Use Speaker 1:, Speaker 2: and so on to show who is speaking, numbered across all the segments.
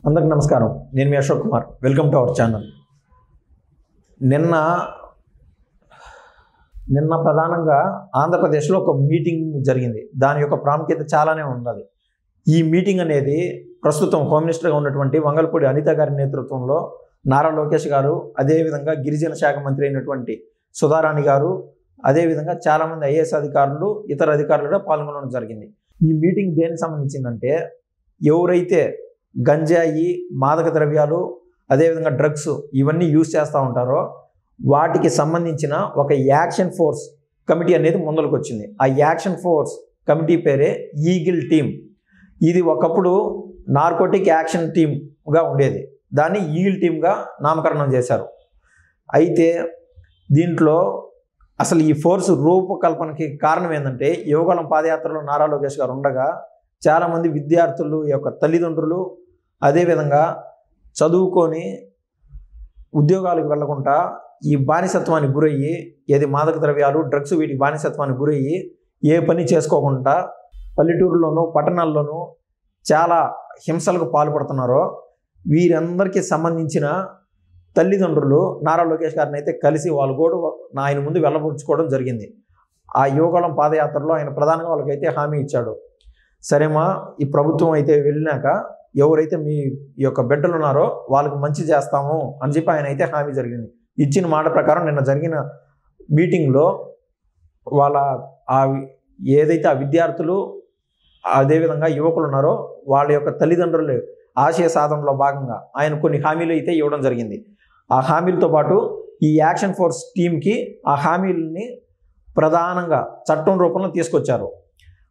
Speaker 1: అందరికీ నమస్కారం. నేను మీ Ashok Kumar. Welcome to our channel. నిన్న ప్రధానంగా ఆంధ్రప్రదేశ్లో ఒక మీటింగ్ జరిగింది. దాని యొక్క ప్రాముఖ్యత చాలానే ఉన్నది. ఈ మీటింగ్ అనేది ప్రస్తుతం హోమ్ మినిస్టర్గా ఉన్నటువంటి వంగలపూడి అనిత గారి నేతృత్వంలో నారా లోకేష్ గారు, అదేవిధంగా గిరిజన శాఖ మంత్రి అయినటువంటి సుధారాణి గారు, అదేవిధంగా చాలామంది ఐఏఎస్ అధికారులు, ఇతర అధికారులు కూడా పాల్గొనడం జరిగింది. ఈ మీటింగ్ దేనికి సంబంధించిందంటే, ఎవరైతే గంజాయి, మాదక ద్రవ్యాలు, అదేవిధంగా డ్రగ్స్ ఇవన్నీ యూజ్ చేస్తూ ఉంటారో వాటికి సంబంధించిన ఒక యాక్షన్ ఫోర్స్ కమిటీ అనేది ముందరకు వచ్చింది. ఆ యాక్షన్ ఫోర్స్ కమిటీ పేరే ఈగిల్ టీమ్. ఇది ఒకప్పుడు నార్కోటిక్ యాక్షన్ టీమ్గా ఉండేది. దాన్ని ఈగిల్ టీమ్గా నామకరణం చేశారు. అయితే దీంట్లో అసలు ఈ ఫోర్స్ రూపకల్పనకి కారణం ఏంటంటే, యువగళం పాదయాత్రలో నారా లోకేష్ గారు ఉండగా చాలామంది విద్యార్థులు యొక్క తల్లిదండ్రులు, అదేవిధంగా చదువుకొని ఉద్యోగాలకు వెళ్లకుండా ఈ బానిసత్వానికి గురయ్యి, ఏది మాదక ద్రవ్యాలు, డ్రగ్స్, వీటికి బానిసత్వానికి గురయ్యి ఏ పని చేసుకోకుండా పల్లెటూరులోనూ పట్టణాల్లోనూ చాలా హింసలకు పాల్పడుతున్నారో వీరందరికీ సంబంధించిన తల్లిదండ్రులు నారా లోకేష్ గారిని అయితే కలిసి వాళ్ళు కూడా ఆయన ముందు వెళ్ళబుచ్చుకోవడం జరిగింది. ఆ యువగళం పాదయాత్రలో ఆయన ప్రధానంగా వాళ్ళకైతే హామీ ఇచ్చాడు. సరేమా, ఈ ప్రభుత్వం అయితే వెళ్ళినాక ఎవరైతే మీ యొక్క బిడ్డలు ఉన్నారో వాళ్ళకి మంచి చేస్తాము అని చెప్పి ఆయన అయితే హామీ జరిగింది. ఇచ్చిన మాట ప్రకారం నిన్న జరిగిన మీటింగ్లో వాళ్ళ ఏదైతే ఆ విద్యార్థులు, అదేవిధంగా యువకులు ఉన్నారో వాళ్ళ యొక్క తల్లిదండ్రులు ఆశయ సాధనలో భాగంగా ఆయన కొన్ని హామీలు అయితే ఇవ్వడం జరిగింది. ఆ హామీలతో పాటు ఈ యాక్షన్ ఫోర్స్ టీంకి ఆ హామీలని ప్రధానంగా చట్టం రూపంలో తీసుకొచ్చారు.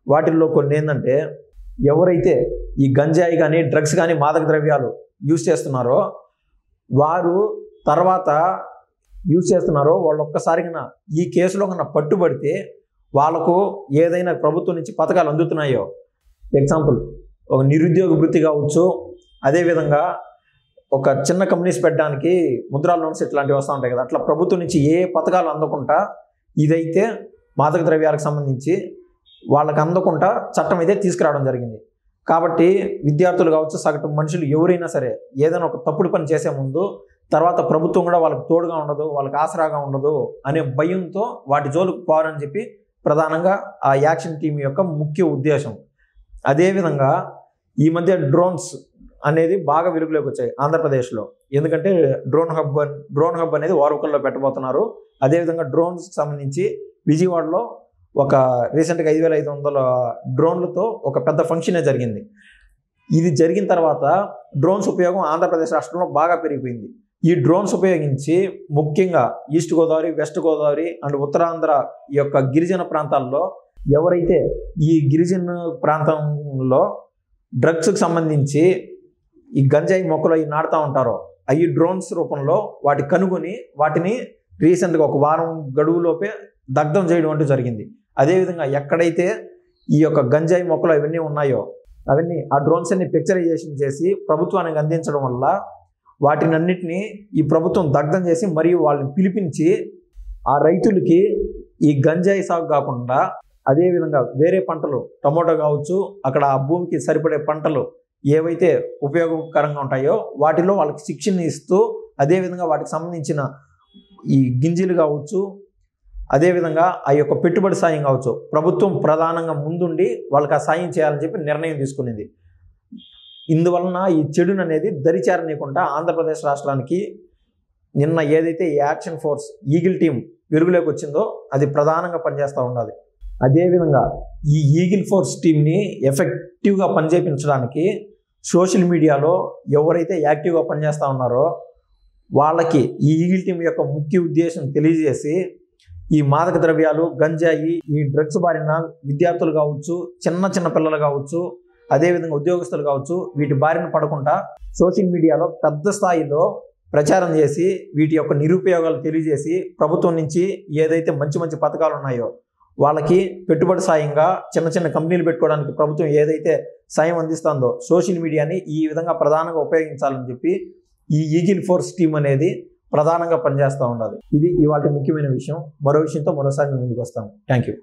Speaker 1: వాటిల్లో కొన్ని ఏంటంటే, ఎవరైతే ఈ గంజాయి కానీ, డ్రగ్స్ కానీ, మాదక ద్రవ్యాలు యూజ్ చేస్తున్నారో వారు తర్వాత వాళ్ళు ఒక్కసారిగా ఈ కేసులో కన్నా పట్టుబడితే వాళ్ళకు ఏదైనా ప్రభుత్వం నుంచి పథకాలు అందుతున్నాయో, ఎగ్జాంపుల్ ఒక నిరుద్యోగ వృత్తి కావచ్చు, అదేవిధంగా ఒక చిన్న కంపెనీస్ పెట్టడానికి ముద్రా లోన్స్ ఇట్లాంటివి వస్తూ ఉంటాయి కదా, అట్లా ప్రభుత్వం నుంచి ఏ పథకాలు అందకుండా ఇదైతే మాదక ద్రవ్యాలకు సంబంధించి వాళ్ళకి అందకుండా చట్టం అయితే తీసుకురావడం జరిగింది. కాబట్టి విద్యార్థులు కావచ్చు, సగటు మనుషులు ఎవరైనా సరే ఏదైనా ఒక తప్పుడు పని చేసే ముందు తర్వాత ప్రభుత్వం కూడా వాళ్ళకి తోడుగా ఉండదు, వాళ్ళకి ఆసరాగా ఉండదు అనే భయంతో వాటి జోలికి పోవాలని చెప్పి ప్రధానంగా ఆ యాక్షన్ టీం యొక్క ముఖ్య ఉద్దేశం. అదేవిధంగా ఈ మధ్య డ్రోన్స్ అనేది బాగా వెలుగులోకి వచ్చాయి ఆంధ్రప్రదేశ్లో. ఎందుకంటే డ్రోన్ హబ్ అనేది వారొకల్లో పెట్టబోతున్నారు. అదేవిధంగా డ్రోన్స్కి సంబంధించి విజయవాడలో ఒక రీసెంట్గా 5500 డ్రోన్లతో ఒక పెద్ద ఫంక్షనే జరిగింది. ఇది జరిగిన తర్వాత డ్రోన్స్ ఉపయోగం ఆంధ్రప్రదేశ్ రాష్ట్రంలో బాగా పెరిగిపోయింది. ఈ డ్రోన్స్ ఉపయోగించి ముఖ్యంగా east Godavari, west Godavari and Uttarandhra యొక్క గిరిజన ప్రాంతాల్లో ఎవరైతే ఈ గిరిజన ప్రాంతంలో డ్రగ్స్కి సంబంధించి ఈ గంజాయి మొక్కలు అవి నాటుతూ ఉంటారో అవి డ్రోన్స్ రూపంలో వాటి కనుగొని వాటిని రీసెంట్గా ఒక వారం గడువులోపే దగ్ధం చేయడం అంటూ జరిగింది. అదేవిధంగా ఎక్కడైతే ఈ యొక్క గంజాయి మొక్కలు అవన్నీ ఉన్నాయో అవన్నీ ఆ డ్రోన్స్ అన్ని పిక్చరైజేషన్ చేసి ప్రభుత్వానికి అందించడం వల్ల వాటిని అన్నిటినీ ఈ ప్రభుత్వం దగ్ధం చేసి మరియు వాళ్ళని పిలిపించి ఆ రైతులకి ఈ గంజాయి సాగు కాకుండా అదేవిధంగా వేరే పంటలు, టమోటా కావచ్చు, అక్కడ ఆ భూమికి సరిపడే పంటలు ఏవైతే ఉపయోగకరంగా ఉంటాయో వాటిలో వాళ్ళకి శిక్షణ ఇస్తూ, అదేవిధంగా వాటికి సంబంధించిన ఈ గింజలు కావచ్చు, అదేవిధంగా ఆ యొక్క పెట్టుబడి సాయం కావచ్చు, ప్రభుత్వం ప్రధానంగా ముందుండి వాళ్ళకి ఆ సాయం చేయాలని చెప్పి నిర్ణయం తీసుకునేది. ఇందువలన ఈ చెడును అనేది దరిచేరనీయకుండా ఆంధ్రప్రదేశ్ రాష్ట్రానికి నిన్న ఏదైతే ఈ యాక్షన్ ఫోర్స్ ఈగిల్ టీం వెలుగులోకి వచ్చిందో అది ప్రధానంగా పనిచేస్తూ ఉండాలి. అదేవిధంగా ఈ ఈగిల్ ఫోర్స్ టీంని ఎఫెక్టివ్గా పనిచేయించడానికి సోషల్ మీడియాలో ఎవరైతే యాక్టివ్గా పనిచేస్తూ ఉన్నారో వాళ్ళకి ఈ ఈగిల్ టీం యొక్క ముఖ్య ఉద్దేశం తెలియజేసి, ఈ మాదక ద్రవ్యాలు, గంజాయి, ఈ డ్రగ్స్ బారిన విద్యార్థులు కావచ్చు, చిన్న పిల్లలు కావచ్చు, అదేవిధంగా ఉద్యోగస్తులు కావచ్చు, వీటి బారిన పడకుండా సోషల్ మీడియాలో పెద్ద స్థాయిలో ప్రచారం చేసి వీటి యొక్క నిరుపయోగాలు తెలియజేసి ప్రభుత్వం నుంచి ఏదైతే మంచి పథకాలు ఉన్నాయో వాళ్ళకి పెట్టుబడి సాయంగా చిన్న కంపెనీలు పెట్టుకోవడానికి ప్రభుత్వం ఏదైతే సాయం అందిస్తుందో సోషల్ మీడియాని ఈ విధంగా ప్రధానంగా ఉపయోగించాలని చెప్పి ఈ ఈగిల్ ఫోర్స్ టీం అనేది ప్రధానంగా పనిచేస్తూ ఉండాలి. ఇది ఇవాళ ముఖ్యమైన విషయం. మరో విషయంతో మరోసారి ముందుకు వస్తాను. Thank you.